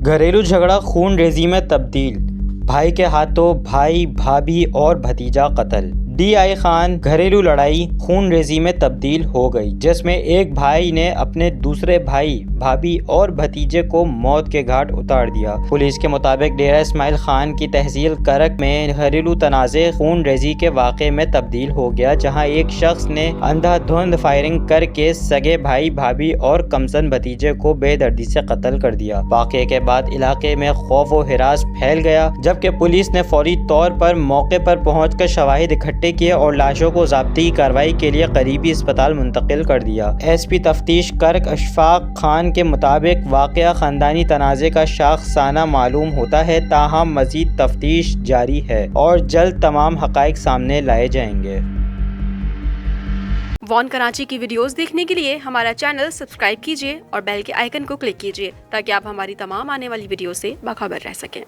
گھریلو جھگڑا خون ریزی میں تبدیل، بھائی کے ہاتھوں بھائی، بھابھی اور بھتیجا قتل۔ ڈی آئی خان گھریلو لڑائی خون ریزی میں تبدیل ہو گئی، جس میں ایک بھائی نے اپنے دوسرے بھائی، بھابھی اور بھتیجے کو موت کے گھاٹ اتار دیا۔ پولیس کے مطابق ڈیرہ اسماعیل خان کی تحصیل کرک میں گھریلو تنازع خون ریزی کے واقعے میں تبدیل ہو گیا، جہاں ایک شخص نے اندھا دھند فائرنگ کر کے سگے بھائی، بھابھی اور کمسن بھتیجے کو بے دردی سے قتل کر دیا۔ واقعے کے بعد علاقے میں خوف و ہراس پھیل گیا، جبکہ پولیس نے فوری طور پر موقع پر پہنچ کر شواہد اکٹھے کیے اور لاشوں کو ضابطی کارروائی کے لیے قریبی اسپتال منتقل کر دیا۔ ایس پی تفتیش کرک اشفاق خان کے مطابق واقعہ خاندانی تنازع کا شاخسانہ معلوم ہوتا ہے، تاہم مزید تفتیش جاری ہے اور جلد تمام حقائق سامنے لائے جائیں گے۔ وان کراچی کی ویڈیوز دیکھنے کے لیے ہمارا چینل سبسکرائب کیجیے اور بیل کے آئیکن کو کلک کیجیے تاکہ آپ ہماری تمام آنے والی ویڈیو سے باخبر رہ سکیں۔